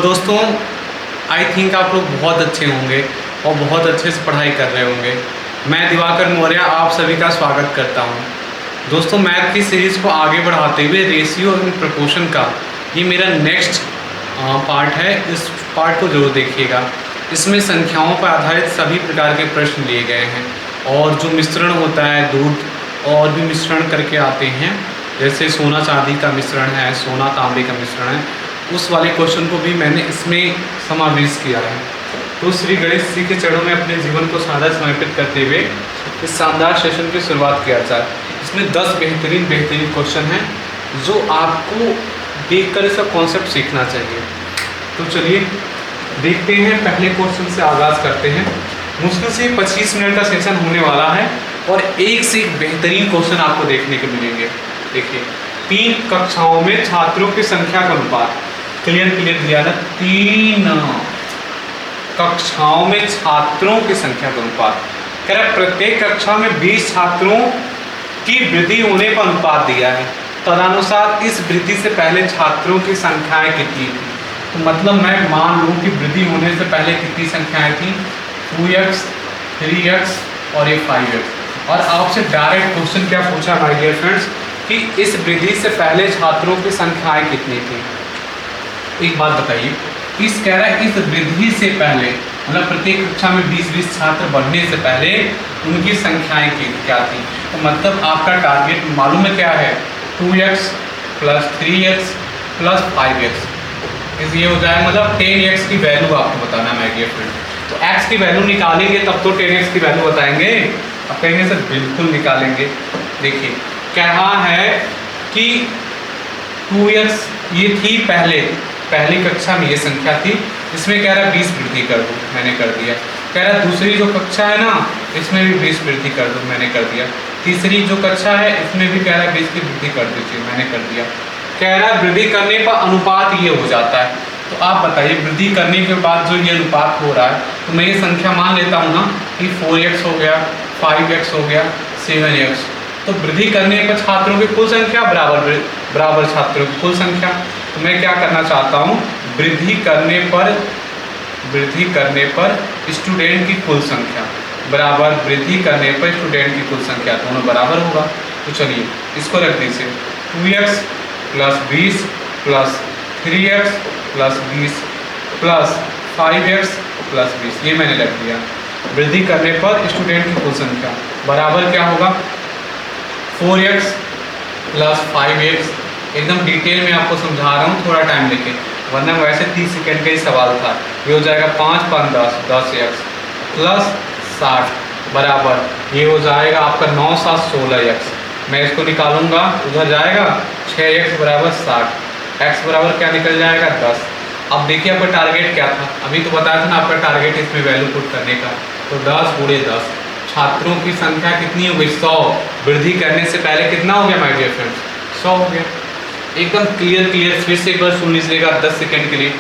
दोस्तों, I think आप लोग बहुत अच्छे होंगे और बहुत अच्छे से पढ़ाई कर रहे होंगे। मैं दिवाकर मौर्य आप सभी का स्वागत करता हूं। दोस्तों, मैथ की सीरीज़ को आगे बढ़ाते हुए रेशियो एंड प्रपोर्शन का ये मेरा नेक्स्ट पार्ट है। इस पार्ट को जरूर देखिएगा। इसमें संख्याओं पर आधारित सभी प्रकार के प्रश्न लिए गए हैं और जो मिश्रण होता है, दूध और भी मिश्रण करके आते हैं, जैसे सोना चांदी का मिश्रण है, सोना तांबे का मिश्रण है, उस वाले क्वेश्चन को भी मैंने इसमें समावेश किया है। तो श्री गणेश जी के चरणों में अपने जीवन को सादा समर्पित करते हुए इस शानदार सेशन की शुरुआत किया जाए। इसमें 10 बेहतरीन क्वेश्चन हैं जो आपको देखकर इसका कॉन्सेप्ट सीखना चाहिए। तो चलिए देखते हैं, पहले क्वेश्चन से आगाज़ करते हैं। मुश्किल से 25 मिनट का सेशन होने वाला है और एक से एक बेहतरीन क्वेश्चन आपको देखने को मिलेंगे। देखिए, 3 कक्षाओं में छात्रों की संख्या का अनुपात, क्लियर दिया ना, 3 कक्षाओं में छात्रों की संख्या का अनुपात कह रहा है। प्रत्येक कक्षा में 20 छात्रों की वृद्धि होने का अनुपात दिया है। तदनुसार इस वृद्धि से पहले छात्रों की संख्याएं कितनी थी? तो मतलब मैं मान लूँ कि वृद्धि होने से पहले कितनी संख्याएं थी? 2x, 3x और ये 5x। और आपसे डायरेक्ट क्वेश्चन क्या पूछा माय डियर फ्रेंड्स कि इस वृद्धि से पहले छात्रों की संख्याएं कितनी थी? एक बात बताइए, इस कह रहा है इस वृद्धि से पहले, मतलब प्रत्येक कक्षा में 20-20 छात्र बढ़ने से पहले उनकी संख्याएं क्या थी? तो मतलब आपका टारगेट मालूम है क्या है? 2x plus 3x plus 5x। ये हो जाए मतलब 10x की वैल्यू आपको बताना है माय डियर फ्रेंड। तो x की वैल्यू निकालेंगे तब तो 10x की वैल्यू बताएंगे। अब कहेंगे सर बिल्कुल निकालेंगे। देखिए कहा है कि 2x ये थी पहली कक्षा में ये संख्या थी, इसमें कह रहा है 20 वृद्धि कर दो, मैंने कर दिया। कह रहा है दूसरी जो कक्षा है ना, इसमें भी 20 वृद्धि कर दो, मैंने कर दिया। तीसरी जो कक्षा है इसमें भी कह रहा है 20 की वृद्धि कर दीजिए, मैंने कर दिया। कह रहा है वृद्धि करने पर अनुपात ये हो जाता है। तो आप बताइए वृद्धि करने के बाद जो ये अनुपात हो रहा है, तो मैं ये संख्या मान लेता हूँ ना कि 4x हो गया, 5x हो गया, 7x। तो वृद्धि करने पर छात्रों की कुल संख्या बराबर छात्रों की कुल संख्या। तो मैं क्या करना चाहता हूँ, वृद्धि करने पर स्टूडेंट की कुल संख्या बराबर वृद्धि करने पर स्टूडेंट की कुल संख्या, दोनों बराबर होगा। तो चलिए इसको रख दीजिए, 2x plus 20 plus 3x plus 20 plus 5x plus 20, ये मैंने रख दिया। वृद्धि करने पर स्टूडेंट की कुल संख्या बराबर क्या होगा? 4x plus 5x। एकदम डिटेल में आपको समझा रहा हूँ, थोड़ा टाइम लेके, वरना वैसे 30 सेकेंड का ही सवाल था। ये हो जाएगा 5 5 10 10x प्लस 60 बराबर ये हो जाएगा आपका 9 7 16x। मैं इसको निकालूंगा, उधर जाएगा 6x बराबर 60, x बराबर क्या निकल जाएगा 10। अब देखिए आपका टारगेट क्या था, अभी तो बताया था ना आपका टारगेट इसमें वैल्यू पुट करने का। तो 10 गुणे 10, छात्रों की संख्या कितनी हो गई? 100। वृद्धि करने से पहले कितना हो गया माय डियर फ्रेंड्स? 100 हो गया। एकदम क्लियर फिर से एक बार सुन लीजिएगा 10 सेकेंड के लिए।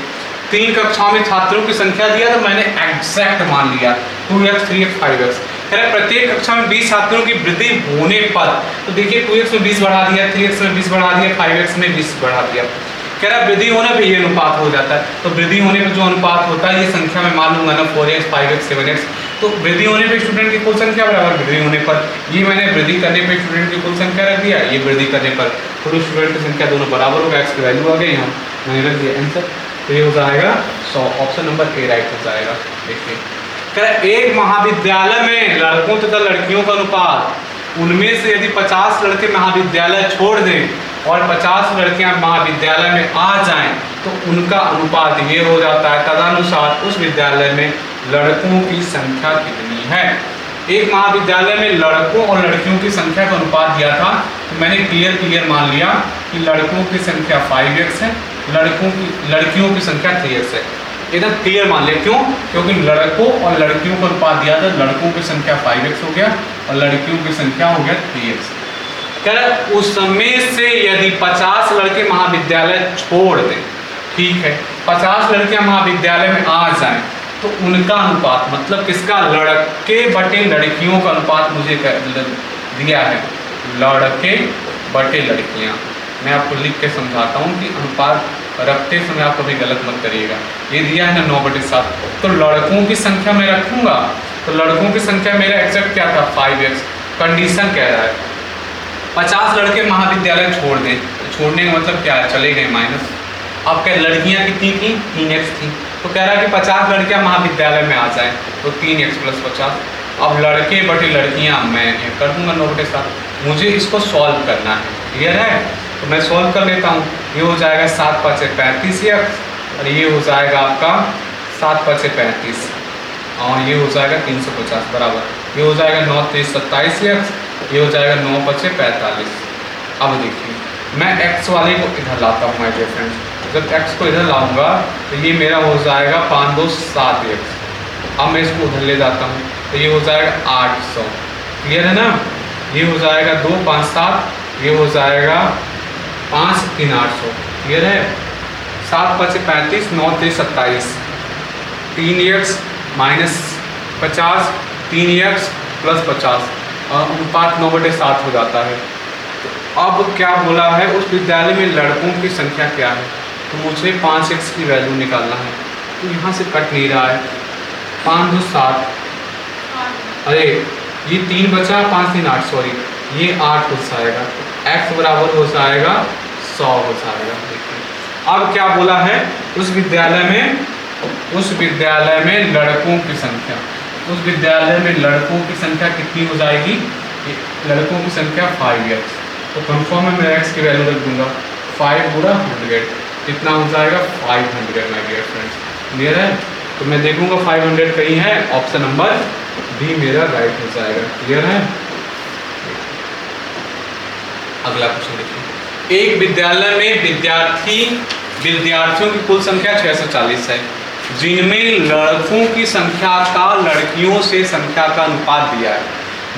3 कक्षाओं में छात्रों की संख्या दिया तो मैंने एग्जैक्ट मान लिया 2x 3x 5x। कह रहा है प्रत्येक कक्षा में 20 छात्रों की वृद्धि होने पर, तो देखिए 2x में 20 बढ़ा दिया, 3x में 20 बढ़ा दिया, 5x में 20 बढ़ा दिया। कह रहा है वृद्धि होने पर ये अनुपात हो जाता है। तो वृद्धि होने पर जो अनुपात होता है ये संख्या में मान लूंगा ना, 4x 5x 7x। तो वृद्धि होने पर स्टूडेंट की कुल संख्या बराबर वृद्धि होने पर, ये मैंने वृद्धि करने पर स्टूडेंट की कुल संख्या रख दिया, ये वृद्धि करने पर कुल स्टूडेंट की संख्या दोनों बराबर होगा। x की वैल्यू आ गई, यहाँ मैंने रख दिया आंसर। तो ये हो जाएगा 100, ऑप्शन नंबर ए राइट हो जाएगा। देखिए कह रहा है एक महाविद्यालय में लड़कों तथा लड़कियों का अनुपात, उनमें से यदि 50 लड़के महाविद्यालय छोड़ दें और 50 लड़कियां महाविद्यालय में आ जाएं तो उनका अनुपात ये हो जाता है। तदनुसार उस विद्यालय में लड़कों की संख्या कितनी है? एक महाविद्यालय में लड़कों और लड़कियों की संख्या का अनुपात दिया था, तो मैंने क्लियर मान लिया कि लड़कों की संख्या 5x है, लड़कियों की संख्या 3x है। एकदम क्लियर मान लिया। क्यों? क्योंकि लड़कों और लड़कियों का अनुपात दिया था, लड़कों की संख्या 5x हो गया और लड़कियों की संख्या हो गया 3x। कह रहा है उस समय से यदि 50 लड़के महाविद्यालय छोड़ दें, ठीक है, 50 लड़कियां महाविद्यालय में आ जाएं तो उनका अनुपात, मतलब किसका? लड़के बटे लड़कियों का अनुपात मुझे दिया है, लड़के बटे लड़कियां। मैं आपको लिख के समझाता हूँ कि अनुपात रखते समय आप कभी गलत मत करिएगा। ये दिया है ना 9/7, तो लड़कों की संख्या मैं रखूँगा, तो लड़कों की संख्या मेरा एग्जैक्ट क्या था 5x। कंडीशन कह रहा है 50 लड़के महाविद्यालय छोड़ दें, तो छोड़ने का मतलब क्या है, चले गए माइनस। अब क्या लड़कियाँ कितनी थी, 3x थी, तो कह रहा है कि 50 लड़कियाँ महाविद्यालय में आ जाएँ, तो 3x + 50। अब लड़के बटे लड़कियाँ मैं कर दूँगा 9/7। मुझे इसको सॉल्व करना है, क्लियर है, तो मैं सॉल्व कर लेता हूँ। ये हो जाएगा 7 × 5 = 35x, और ये हो जाएगा आपका 7 × 5 = 35, और ये हो जाएगा 350 बराबर, ये हो जाएगा 9 × 3 = 27x, ये हो जाएगा 9 × 5 = 45। अब देखिए मैं x वाले को इधर लाता हूँ माय डियर फ्रेंड्स। जब x को इधर लाऊंगा तो ये मेरा हो जाएगा 5 × 2 = 7x। अब मैं इसको उधर ले जाता हूँ तो ये हो जाएगा 800, क्लियर है ना। ये हो जाएगा 2 × 5 = 7, ये हो जाएगा 5 × 3 = 800, क्लियर है। 7 × 5 = 35, 9 × 3 = 27, 3x - 50, 3x + 50, और अनुपात 9/7 हो जाता है। तो अब क्या बोला है, उस विद्यालय में लड़कों की संख्या क्या है, तो मुझे 5x की वैल्यू निकालना है। तो यहाँ से कट नहीं रहा है, 5 × 2 = 7, अरे ये 3 बचा, 5 × 3 = 8, सॉरी ये 8 हो जाएगा, x बराबर हो जाएगा 100 हो जाएगा। देखिए अब क्या बोला है, उस विद्यालय में लड़कों की संख्या, उस विद्यालय में लड़कों की संख्या कितनी हो जाएगी, लड़कों की संख्या 5x, तो कंफर्म है मैं x की वैल्यू रख दूंगा 5 × 100, कितना हो जाएगा 500 माय डियर फ्रेंड्स, क्लियर है। तो मैं देखूंगा 500 कहीं है, ऑप्शन नंबर बी मेरा राइट हो जाएगा, क्लियर है। अगला क्वेश्चन देखिए, एक विद्यालय में विद्यार्थियों की कुल संख्या 640 है, जिनमें लड़कों की संख्या का लड़कियों से संख्या का अनुपात दिया है।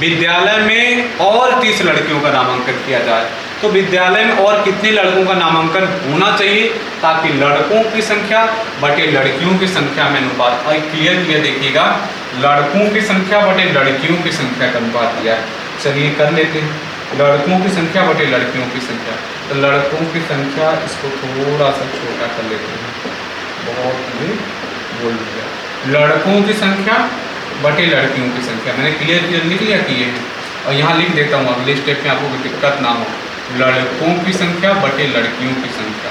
विद्यालय में और 30 लड़कियों का नामांकन किया जाए, तो विद्यालय में और कितने लड़कों का नामांकन होना चाहिए, ताकि लड़कों की संख्या बटे लड़कियों की संख्या में अनुपात। और क्लियर देखिएगा, लड़कों की संख्या बटे लड़कियों की संख्या का अनुपात दिया है। चलिए कर लेते हैं, लड़कों की संख्या बटे लड़कियों की संख्या, तो लड़कों की संख्या, इसको थोड़ा सा छोटा कर लेते हैं, बहुत ही बोल दिया, लड़कों की संख्या बटे लड़कियों की संख्या, मैंने क्लियर लिख लिया कि ये है, और यहाँ लिख देता हूँ अगले स्टेप में आपको कोई दिक्कत ना हो, लड़कों की संख्या बटे लड़कियों की संख्या,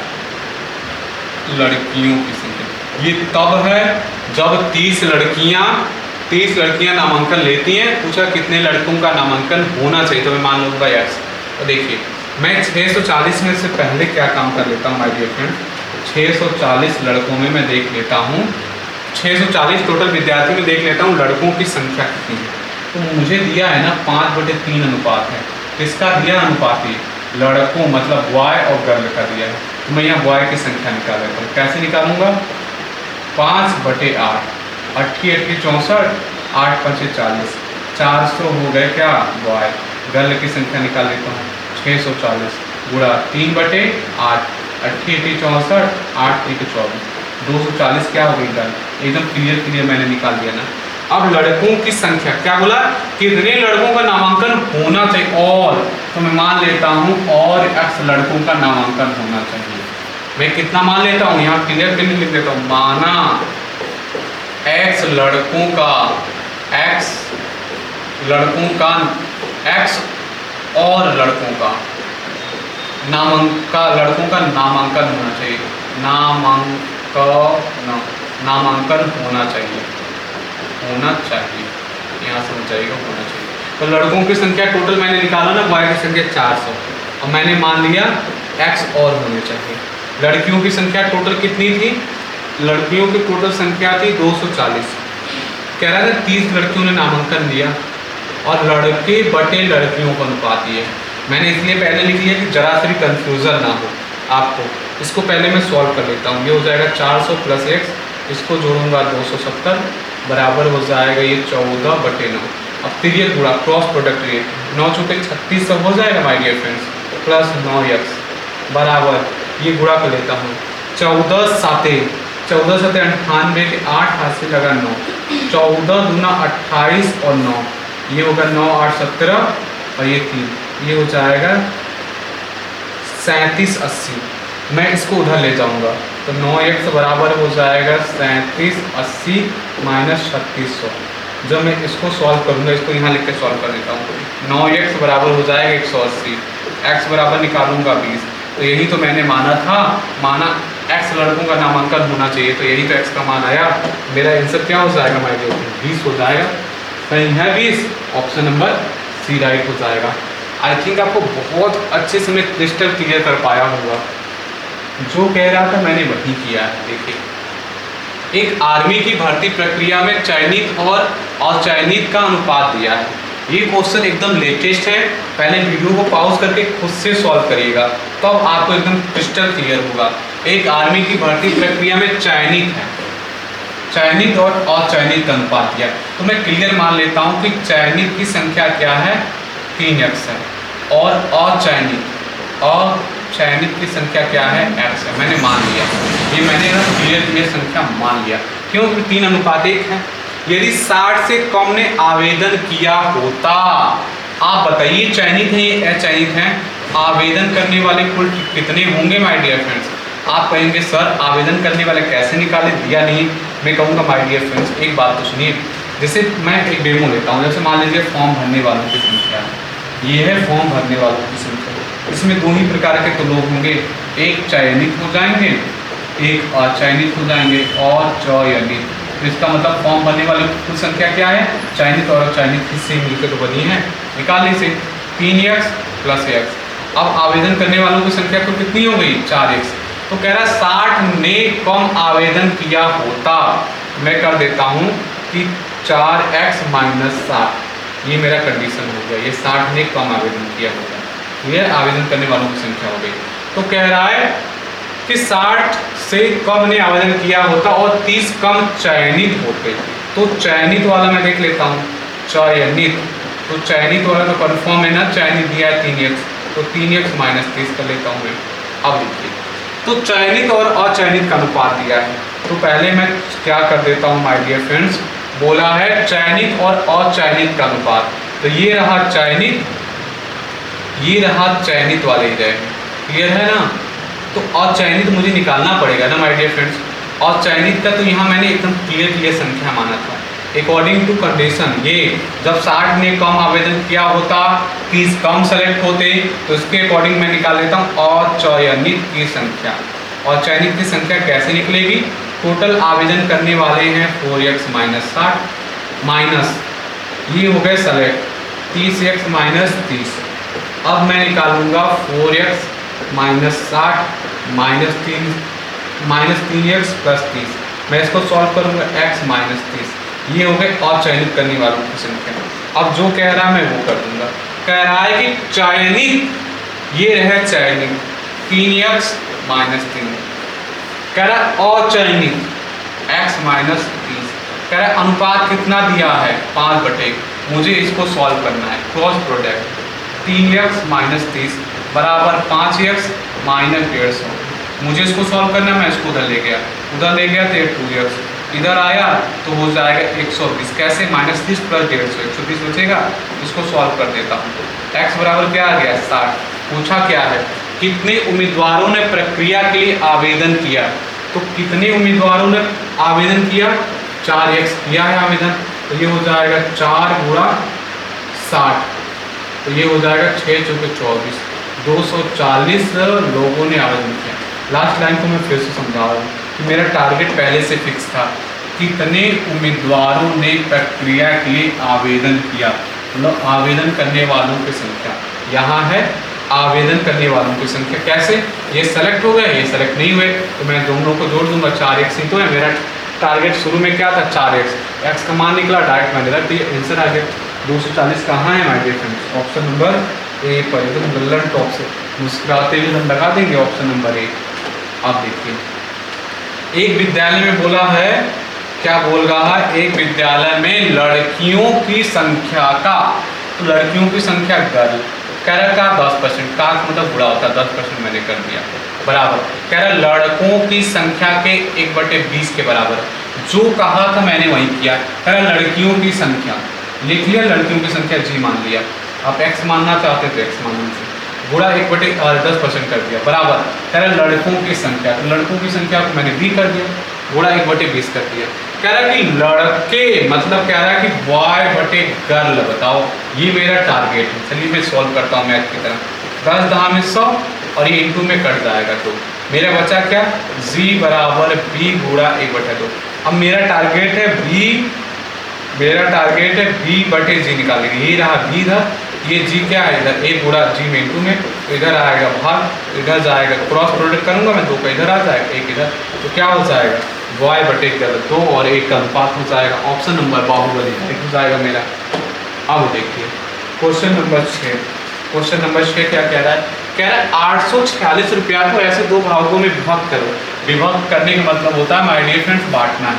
लड़कियों की संख्या। ये तब है जब 30 लड़कियां नामांकन लेती हैं, पूछा कितने लड़कों का नामांकन होना चाहिए, तो मैं मान लूँगा यस। तो देखिए मैं 640 में से पहले क्या काम कर लेता हूँ माय डियर फ्रेंड, 640 लड़कों में मैं देख लेता हूँ, 640 टोटल विद्यार्थी में देख लेता हूँ लड़कों की संख्या कितनी है। तो मुझे दिया है ना 5/3 अनुपात है, किसका दिया अनुपात, ये लड़कों मतलब बॉय और गर्ल का दिया है। तो मैं यहाँ बॉय की संख्या निकाल लेता हूँ, कैसे निकालूंगा, 5/8, 8 × 8 = 64, 8 × 5 = 40, 400 हो गए क्या बॉय। गर्ल की संख्या निकाल लेता हूँ, 640 गुणा 3/8, 8 × 8 = 64, 8 × 1 = 24, 240 क्या हो गई गर्ल। एकदम क्लियर मैंने निकाल दिया ना। अब लड़कों की संख्या क्या बोला, कितने लड़कों का नामांकन होना चाहिए, और तो मैं मान लेता हूँ और x लड़कों का नामांकन होना चाहिए। मैं कितना मान लेता हूँ, यहाँ क्लियर लिख देता हूँ, माना x लड़कों का x और लड़कों का नामांकन होना चाहिए, नामांकन होना चाहिए, यहाँ से हो जाएगा होना चाहिए। तो लड़कों की संख्या टोटल मैंने निकाला ना, बॉय की संख्या 400, और मैंने मान लिया x और होने चाहिए। लड़कियों की संख्या टोटल कितनी थी, लड़कियों की टोटल संख्या थी 240, कह रहा था 30 लड़कियों ने नामांकन दिया, और लड़के बटे लड़कियों का अनुपात ये है। मैंने इसलिए पहले लिख लिया कि जरा सी भी कन्फ्यूज़न ना हो आपको। इसको पहले मैं सॉल्व कर लेता हूँ, ये हो जाएगा 400 + x, इसको जोड़ूंगा 270 बराबर हो जाएगा ये 14/9। अब फिर ये गुणा क्रॉस प्रोडक्ट, ये 9 × 4 = 3600 हो जाएगा my dear friends, plus 9x बराबर ये गुणा कर लेता हूँ 14 × 7 98 के 8 हाथ से लगा 9, 14 दूना 28 और 9, ये होगा 9 × 8 = 17 और ये 3, ये हो जाएगा 3780। मैं इसको उधर ले जाऊंगा तो 9x बराबर हो जाएगा 37 80 माइनस 3600। जब मैं इसको सॉल्व करूंगा, इसको यहाँ लिख के सॉल्व कर देता हूँ, 9x बराबर हो जाएगा 180, x बराबर निकालूंगा 20। तो यही तो मैंने माना था, माना x लड़कों का नामांकन होना चाहिए, तो यही तो x का मान आया। मेरा आंसर क्या हो जाएगा माय डियर, 20 हो जाएगा। सही है 20, ऑप्शन नंबर सी राइट हो जाएगा। आई थिंक आपको बहुत अच्छे से मैं क्रिस्टल क्लियर कर पाया होगा। जो कह रहा था मैंने वही किया है। देखिए, एक आर्मी की भर्ती प्रक्रिया में चयनित और अचयनित का अनुपात दिया है। ये क्वेश्चन एकदम लेटेस्ट है, पहले वीडियो को पॉज करके खुद से सॉल्व करिएगा तब तो आपको एकदम क्रिस्टल क्लियर होगा। एक आर्मी की भर्ती प्रक्रिया में चयनित है, चयनित और अचयनित का अनुपात दिया। तो मैं क्लियर मान लेता हूँ कि चयनित की संख्या क्या है, 3x है, और अचयनित की संख्या क्या है, x है। मैंने मान लिया, ये मैंने ना क्लियर संख्या मान लिया, क्योंकि 3:1 है। यदि 60 से कम ने आवेदन किया होता, आप बताइए चयनित है ये अचयनित है, आवेदन करने वाले कुल कितने होंगे माय डियर फ्रेंड्स। आप कहेंगे सर आवेदन करने वाले कैसे निकाले, दिया नहीं। मैं कहूँगा माय डियर फ्रेंड्स एक बात तो सुनिए, जैसे मैं एक डेमो लेता हूँ। जैसे मान लीजिए फॉर्म भरने वालों की संख्या, ये है फॉर्म भरने वालों की संख्या। इसमें दो ही प्रकार के तो लोग होंगे, एक चयनित हो जाएंगे, एक अचयनित हो जाएंगे, और चयनित। तो इसका मतलब फॉर्म भरने वालों की कुल संख्या क्या है, चयनित और अचयनित हिस्से मिलकर तो बनी है। निकालने से 3x + x। अब आवेदन करने वालों की संख्या तो कितनी हो गई, 4x। तो कह रहा 60 ने कम आवेदन किया होता, मैं कर देता हूँ कि 4x - 7, ये मेरा कंडीशन हो गया। ये 60 ने कम आवेदन किया होता, ये आवेदन करने वालों की संख्या हो गई। तो कह रहा है कि 60 से कम ने आवेदन किया होता और 30 कम चयनित होते। तो चयनित वाला मैं देख लेता हूँ, चयनित, तो चयनित वाला तो कन्फर्म है ना, चयनित दिया है 3x, तो 3x - 30 कर लेता हूँ मैं। अब देखिए, तो चयनित और अचयनित का अनुपात दिया है, तो पहले मैं क्या कर देता हूँ माय डियर फ्रेंड्स, बोला है चयनित और अचयनित का अनुपात। तो ये रहा चयनित, ये रहा चयनित वाले ही रहे, क्लियर है ना। तो अचयनित मुझे निकालना पड़ेगा ना माय डियर फ्रेंड्स। अचयनित का तो यहाँ मैंने एकदम क्लियर संख्या माना था। अकॉर्डिंग टू कंडीशन, ये जब 60 ने कम आवेदन किया होता, 30 कम सेलेक्ट होते, तो इसके अकॉर्डिंग मैं निकाल लेता हूँ अचयनित की संख्या। अचयनित की संख्या कैसे निकलेगी, टोटल आवेदन करने वाले हैं 4x - 60 माइनस ये हो गए सेलेक्ट 30x - 30। अब मैं निकालूंगा 4x - 60 -3x + 30। मैं इसको सॉल्व करूंगा x - 30। ये हो गए अचयनित करने वालों की संख्या। अब जो कह रहा है मैं वो कर दूंगा। कह रहा है कि चयनित, ये रहे चयनित 3x - 3, कह रहा अचयनित x - 30। कह रहा अनुपात कितना दिया है, 5/1। मुझे इसको सॉल्व करना है, क्रॉस प्रोडक्ट 3x - 30 बराबर 5x - 150। मुझे इसको सॉल्व करना है, मैं इसको उधर ले गया तो ये 2x, इधर आया तो हो जाएगा 120। कैसे, -30 + 150, 120 बचेगा। इसको सॉल्व कर देता हूँ। x बराबर क्या आ गया, 60। पूछा क्या है, कितने उम्मीदवारों ने प्रक्रिया के लिए आवेदन किया। तो कितने उम्मीदवारों ने आवेदन किया, 4x किया है आवेदन, तो ये हो जाएगा 4 × 60, तो ये हो जाएगा 6 × 24, 240 लोगों ने आवेदन किया। लास्ट लाइन को मैं फिर से समझा रहा हूँ कि मेरा टारगेट पहले से फिक्स था, कितने उम्मीदवारों ने प्रक्रिया के लिए आवेदन किया, मतलब आवेदन करने वालों की संख्या। यहाँ है आवेदन करने वालों की संख्या। कैसे, ये सेलेक्ट हो गए, ये सेलेक्ट नहीं हुए, तो मैं दोनों को जोड़ दूंगा। 4x ही तो है मेरा टारगेट, शुरू में क्या था 4x, x का मान निकला, डायरेक्ट मैंने रख दिया, आंसर आ गया। 240 कहाँ है my dear friends, option number A पर। एकदम गल्लन टॉप से मुस्कुराते हुए हम लगा देंगे ऑप्शन नंबर ए। आप देखिए, एक विद्यालय में बोला है, क्या बोल रहा है, एक विद्यालय में लड़कियों की संख्या का, तो लड़कियों की संख्या गर्ल, कह रहा था 10%, का मतलब बुरा होता है, 10% मैंने कर दिया, बराबर। कह रहा लड़कों की संख्या के 1/20 के बराबर। जो कहा था मैंने वही किया। कह रहा लड़कियों की संख्या लिख लिया, लड़कियों की संख्या जी मान लिया। आप x मानना चाहते तो x मान लीजिए, गुणा 1/10% कर दिया बराबर कह रहा है लड़कों की संख्या, तो लड़कों की संख्या को मैंने 20 कर दिया, गुणा 1/20 कर दिया। कह रहा है कि लड़के मतलब कह रहा है कि बॉय बटे गर्ल बताओ, ये मेरा टारगेट है। चलिए मैं सॉल्व करता हूँ मैथ की तरह। 10 10 में 100 और ये इंटू में कट जाएगा, तो मेरा बचा क्या g बराबर b गुणा 1/2। अब मेरा टारगेट है b बटे g निकालेंगे। ये रहा b इधर, ये g क्या है इधर, a गुणा g में इंटू में, तो इधर आएगा भाग, इधर जाएगा क्रॉस प्रोडक्ट करूंगा मैं, 2 का इधर आ जाएगा 1 इधर, तो क्या हो जाएगा y बटे 2 और 1 का अनुपात हो जाएगा। ऑप्शन नंबर बाहुबली हो जाएगा मेरा। अब देखिए क्वेश्चन नंबर 6। क्वेश्चन नंबर 6 क्या कह रहा है, कह रहा है 846 रुपया को ऐसे 2 भागों में विभक्त करो। विभक्त करने का मतलब होता है माय डियर फ्रेंड्स बांटना है।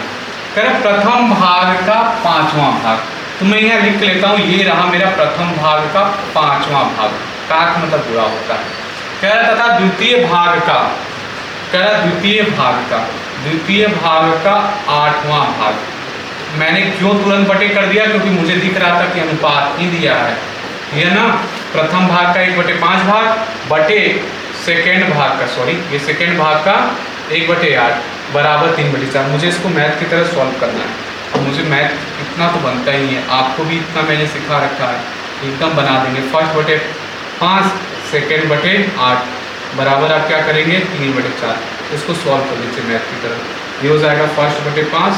कह रहा है प्रथम भाग का 5वां भाग, तो मैं यहाँ लिख लेता हूँ, ये रहा मेरा प्रथम भाग का 5वां भाग, का मतलब बुरा होता है। कह रहा तथा द्वितीय भाग का, कह रहा द्वितीय भाग का 8वां भाग। मैंने क्यों तुरंत बटे कर दिया, क्योंकि मुझे दिख रहा था कि अनुपात ही दिया है, ये ना प्रथम भाग का 1/5 भाग बटे सेकेंड भाग का, सॉरी ये सेकेंड भाग का 1/8 बराबर 3/4। मुझे इसको मैथ की तरह सॉल्व करना है। अब मुझे मैथ इतना तो बनता ही है, आपको भी इतना मैंने सिखा रखा है, एकदम बना देंगे। 1/5 2/8 बराबर आप क्या करेंगे 3/4। इसको सॉल्व कर लीजिए मैथ की तरह। ये हो जाएगा 1/5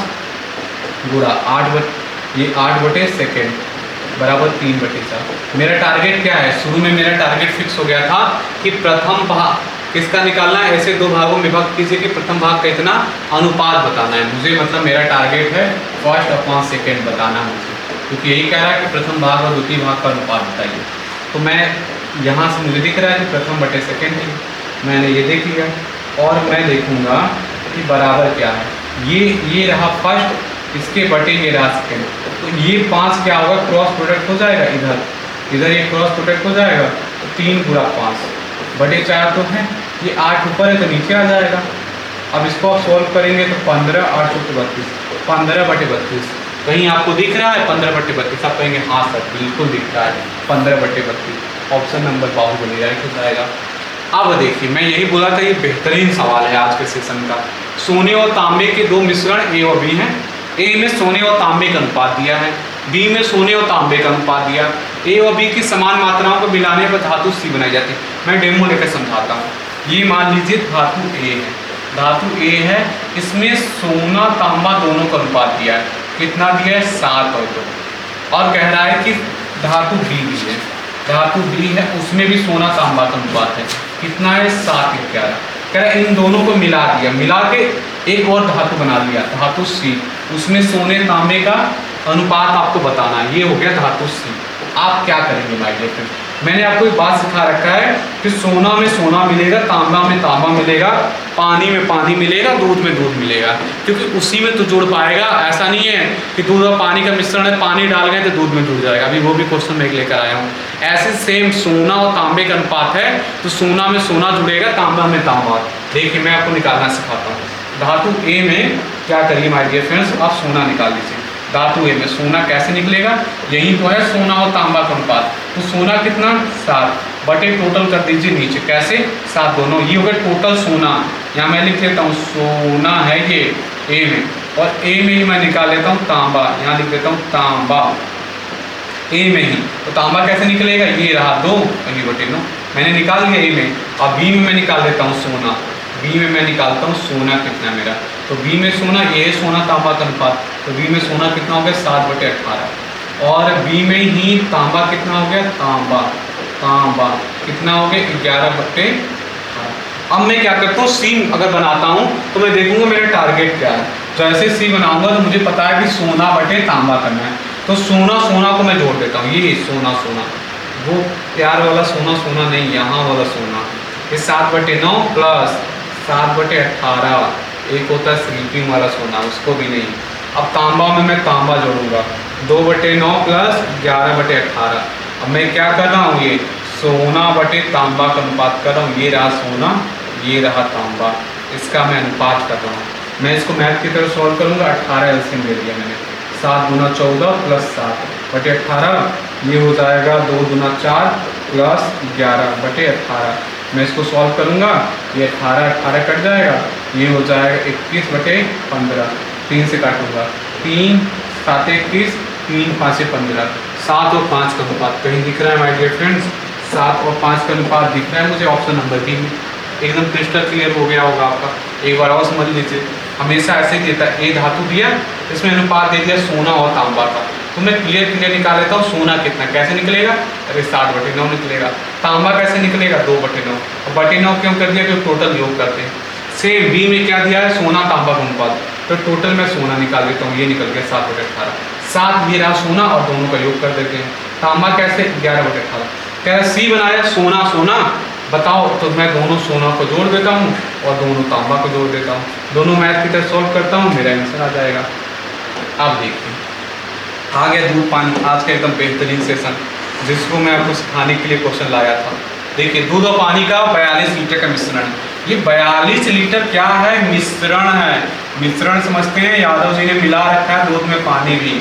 गुणा 8/2 बराबर 3/4। मेरा टारगेट क्या है, शुरू में मेरा टारगेट फिक्स हो गया था कि प्रथम भाग किसका निकालना है, ऐसे 2 भागों में विभक्त कीजिए कि प्रथम भाग का इतना अनुपात बताना है मुझे, मतलब मेरा टारगेट है 1/2 बताना मुझे, क्योंकि यही कह रहा है कि प्रथम भाग और द्वितीय भाग का अनुपात बताइए। तो मैं यहाँ से मुझे दिख रहा है कि प्रथम बटे सेकेंड है, मैंने ये देख लिया और मैं देखूँगा कि बराबर क्या है। ये रहा फर्स्ट, इसके बटे ये रहा सेकेंड, तो ये 5 क्या होगा क्रॉस प्रोडक्ट हो जाएगा, इधर ये क्रॉस प्रोडक्ट हो जाएगा, तो 3 गुणा 5 बटे 4 तो है, ये 8 ऊपर है तो नीचे आ जाएगा। अब इसको आप सॉल्व करेंगे तो 15 8 32 15/32। कहीं आपको दिख रहा है 15/32? आप कहेंगे हाँ सर बिल्कुल दिख रहा है 15/32। ऑप्शन नंबर बाहुबली राइट हो जाएगा। अब देखिए मैं यही बोला था, ये बेहतरीन सवाल है आज के सेशन का। सोने और तांबे के 2 मिश्रण ए और बी हैं। ए में सोने और तांबे का अनुपात दिया है, बी में सोने और तांबे का अनुपात दिया। ए और बी की समान मात्राओं को मिलाने पर धातु सी बनाई जाती है। मैं डेमो लेकर समझाता हूँ। ये मान लीजिए धातु ए है, धातु ए है, इसमें सोना तांबा दोनों का अनुपात दिया है। कितना दिया है 7 और 2। और कह रहा है कि धातु बी भी है, धातु बी है उसमें भी सोना तांबा का अनुपात है। कितना है 7 11। कह रहा है इन दोनों को मिला दिया, मिला के एक और धातु बना लिया धातु सी, उसमें सोने तांबे का अनुपात आपको बताना है। ये हो गया धातु सी। आप क्या करेंगे माय डियर फ्रेंड, मैंने आपको एक बात सिखा रखा है कि सोना में सोना मिलेगा, तांबा में तांबा मिलेगा, पानी में पानी मिलेगा, दूध में दूध मिलेगा, क्योंकि उसी में तो जुड़ पाएगा। ऐसा नहीं है कि दूध और पानी का मिश्रण है, पानी डाल गए तो दूध में जुड़ जाएगा। अभी वो भी क्वेश्चन मैं लेकर आया हूँ। ऐसे सेम सोना और तांबे का अनुपात है, तो सोना में सोना जुड़ेगा, तांबा में तांबा। देखिए मैं आपको निकालना सिखाता हूँ। धातु ए में क्या करिए माय डियर फ्रेंड्स, आप सोना निकाल लीजिए। धातु ए में सोना कैसे निकलेगा, यही तो है सोना और तांबा का अनुपात। तो सोना कितना 7 बटे टोटल कर दीजिए नीचे, कैसे 7 दोनों, ये हो गया टोटल सोना। यहाँ मैं लिख लेता हूँ सोना है ये ए में, और ए में ही मैं निकाल लेता हूँ तांबा, यहाँ लिख देता हूँ तांबा ए में ही। तो तांबा कैसे निकलेगा, ये रहा 2 और ये बटे 9, मैंने निकाल लिया ए में। अब बी में मैं निकाल देता हूँ सोना, बी में मैं निकालता हूँ सोना कितना मेरा, तो बी में सोना, ये है सोना तांबा का अनुपात, तो बी में सोना कितना हो गया 7/18। और बी में ही तांबा कितना हो गया, तांबा कितना हो गया 11/18। अब मैं क्या करता हूँ सी अगर बनाता हूँ तो मैं देखूंगा मेरा टारगेट क्या है। जैसे सी बनाऊंगा तो मुझे पता है कि सोना बटे तांबा करना है, तो सोना सोना को मैं जोड़ देता हूँ। ये सोना सोना, वो प्यार वाला सोना सोना नहीं, यहाँ वाला सोना। ये 7/9 प्लस 7/18, एक होता है स्लीपिंग वाला सोना, उसको भी नहीं। अब तांबा में मैं तांबा जोड़ूंगा, 2/9 प्लस 11/18। अब मैं क्या कर रहा हूँ, ये सोना बटे तांबा का अनुपात कर रहा हूँ। ये रहा सोना, ये रहा तांबा, इसका मैं अनुपात कर रहा हूँ। मैं इसको मैथ की तरफ सॉल्व करूँगा। 18 एलसीएम ले लिया मैंने, 7 × 14 प्लस 7/18, ये हो जाएगा 2 × 4 प्लस 11/18। मैं इसको सॉल्व करूँगा, ये 18 कट जाएगा, ये हो जाएगा 21/15। 3 से काटूंगा, 3 7 21, 3 5 15, 7 और 5 का अनुपात कहीं दिख रहा है माय डियर फ्रेंड्स? 7 और 5 का अनुपात दिख रहा है मुझे ऑप्शन नंबर बी में। एकदम क्रिस्टल क्लियर हो गया होगा आपका। एक बार और समझ लीजिए, हमेशा ऐसे ही देता है, ए धातु दिया, इसमें अनुपात दे दिया सोना और तांबा का, तो मैं क्लियर निकाल लेता हूँ। सोना कितना कैसे निकलेगा? अरे 60/9 निकलेगा। तांबा कैसे निकलेगा? 2/9। और 2/9 क्यों कर दिया? क्योंकि टोटल योग करते हैं। सेम बी में क्या दिया है? सोना तांबा का अनुपात, तो टोटल मैं सोना निकाल देता हूँ, ये निकल गया 7/18। 7 ये रहा सोना और दोनों का योग कर देते हैं। तांबा कैसे? 11/18। कह रहा सी बनाया सोना सोना, बताओ, तो मैं दोनों सोना को जोड़ देता हूँ और दोनों तांबा को जोड़ देता हूँ, दोनों मैथ की तरफ सॉल्व करता हूँ, मेरा आंसर आ जाएगा। अब देखिए आ गया दूध पानी, आज का एकदम बेहतरीन सेशन जिसको मैं आपको सिखाने के लिए क्वेश्चन लाया था। देखिए दूध और पानी का 42 लीटर का मिश्रण है। ये 42 लीटर क्या है? मिश्रण है। मिश्रण समझते हैं, यादव जी ने मिला रखा है दूध में पानी भी।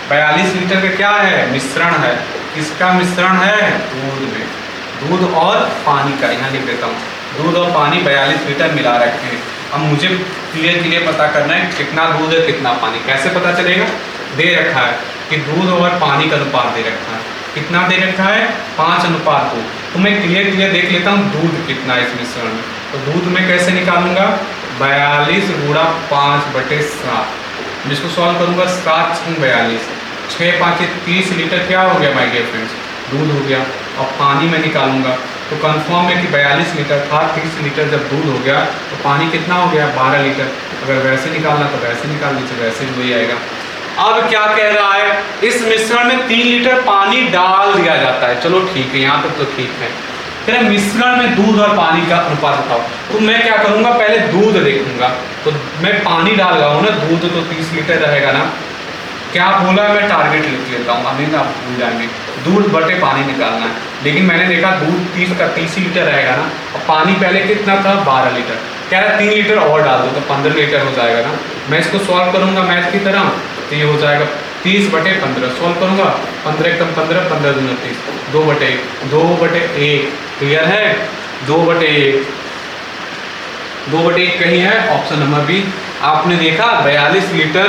42 लीटर का क्या है? मिश्रण है। किसका मिश्रण है? दूध में, दूध और पानी का। यहाँ लिख देता हूँ, दूध और पानी 42 लीटर मिला रखे हैं। अब मुझे क्लियर पता करना है कितना दूध है कितना पानी। कैसे पता चलेगा? दे रखा है कि दूध और पानी का अनुपात दे रखा है। कितना दे रखा है? 5:2। तो मैं क्लियर देख लेता हूँ दूध कितना है इस मिश्रण में। तो दूध में कैसे निकालूंगा? 42 गुणा 5/7। मैं इसको सॉल्व करूंगा, 7 × 42, 6 5 30 लीटर क्या हो गया माय डियर फ्रेंड्स? दूध हो गया। और पानी में निकालूंगा तो कंफर्म है कि 42 लीटर था, 30 लीटर जब दूध हो गया तो पानी कितना हो गया? 12 लीटर। अगर वैसे निकालना तो वैसे निकाल लीजिए, वैसे भी वही आएगा। अब क्या कह रहा है? इस मिश्रण में 3 लीटर पानी डाल दिया जाता है। चलो ठीक है, यहाँ तक तो ठीक है। फिर मिश्रण में दूध और पानी का अनुपात बताओ। तो मैं क्या करूँगा? पहले दूध देखूंगा, तो मैं पानी डाल रहा हूँ ना, दूध तो 30 लीटर रहेगा ना। क्या बोला? मैं टारगेट लिख लेता हूँ, अभी आप भूल जाएंगे। दूध बटे पानी निकालना है, लेकिन मैंने देखा दूध 30 लीटर रहेगा ना, और पानी पहले कितना था? 12 लीटर। कह रहा है 3 लीटर और डाल दो तो 15 लीटर हो जाएगा ना। मैं इसको सॉल्व करूँगा मैथ की तरह, तो ये हो जाएगा 30/15। सॉल्व करूँगा, 15 × 15, 15 दूना 30, 2/1। क्लियर है? 2/1, 2/1 कहीं है? Option number B. आपने देखा 42 लीटर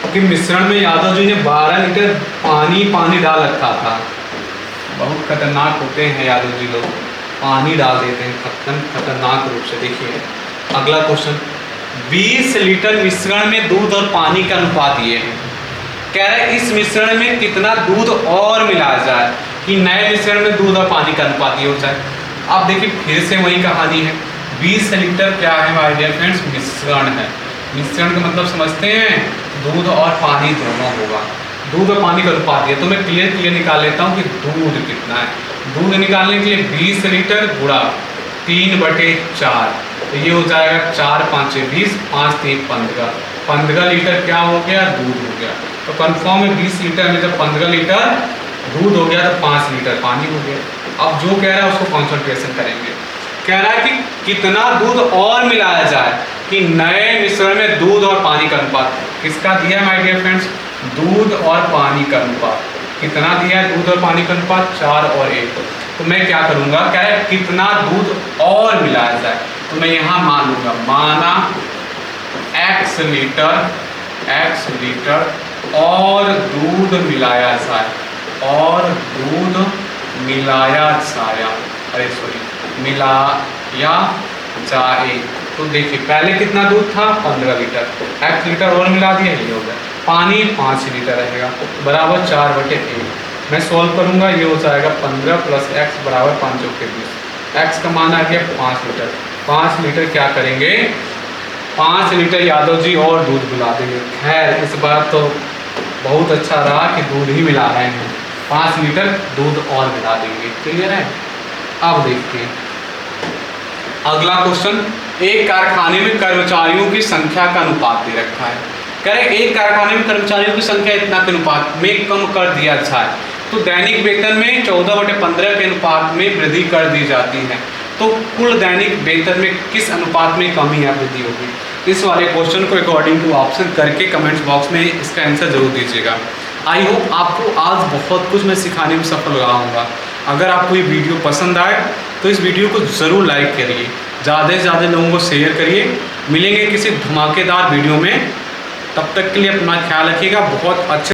के मिश्रण में यादव जी ने 12 लीटर पानी डाल रखा था। बहुत खतरनाक होते हैं यादव जी लोग, पानी डाल देते हैं खतरनाक रूप से। देखिए अगला क्वेश्चन, 20 लीटर मिश्रण में दूध और पानी का अनुपात ये है। कह रहा है इस मिश्रण में कितना दूध और मिलाया जाए कि नए मिश्रण में दूध और पानी का अनुपात ये हो जाए। अब देखिए फिर से वही कहानी है। 20 लीटर क्या है माय डियर फ्रेंड्स? मिश्रण है। मिश्रण का मतलब समझते हैं, दूध और पानी दोनों होगा। दूध और पानी का अनुपात दिया, तो मैं क्लियर निकाल लेता हूँ कि दूध कितना है। दूध निकालने के लिए 20 लीटर गुणा 3/4, तो ये हो जाएगा 4 5 20, 5 3 15। 15 लीटर क्या हो गया? दूध हो गया। तो कंफर्म है 20 लीटर में जब 15 लीटर दूध हो गया तो 5 लीटर पानी हो गया। अब जो कह रहा है उसको कॉन्सेंट्रेशन करेंगे। कह रहा है कि कितना दूध और मिलाया जाए कि नए मिश्रण में दूध और पानी का अनुपात। किसका दिया है माय डियर फ्रेंड्स? दूध और पानी का अनुपात। कितना दिया है दूध और पानी का अनुपात? 4 और 1। तो मैं क्या करूँगा? क्या है? कितना दूध और मिलाया जाए, तो मैं यहाँ मान लूँगा, माना x लीटर और दूध मिलाया जाए, और दूध मिलाया जाए, मिलाया जाए। तो देखिए पहले कितना दूध था? 15 लीटर, x लीटर और मिला दिया, ये हो गया। पानी 5 लीटर रहेगा, बराबर 4/1। मैं सॉल्व करूंगा, ये हो जाएगा 15 + x बराबर 5 × 20। x का मान आ गया 5 लीटर। 5 लीटर क्या करेंगे? 5 लीटर यादव जी और दूध मिला देंगे। खैर इस बार तो बहुत अच्छा रहा कि दूध ही मिला रहे हैं। 5 लीटर दूध और मिला देंगे। क्लियर है? अब देखते हैं अगला क्वेश्चन। एक कारखाने में कर्मचारियों की संख्या का अनुपात दे रखा है। कह रहे एक कारखाने में कर्मचारियों की संख्या इतना के अनुपात में कम कर दिया जाए तो दैनिक वेतन में 14/15 के अनुपात में वृद्धि कर दी जाती है, तो कुल दैनिक वेतन में किस अनुपात में कमी या वृद्धि होगी? इस वाले क्वेश्चन को अकॉर्डिंग टू ऑप्शन करके कमेंट्स बॉक्स में इसका आंसर जरूर दीजिएगा। आई होप आपको आज बहुत कुछ मैं सिखाने में सफल रहा हूँगा। अगर आपको ये वीडियो पसंद आए तो इस वीडियो को ज़रूर लाइक करिए, ज़्यादा से ज़्यादा लोगों को शेयर करिए। मिलेंगे किसी धमाकेदार वीडियो में, तब तक के लिए अपना ख्याल रखिएगा। बहुत अच्छे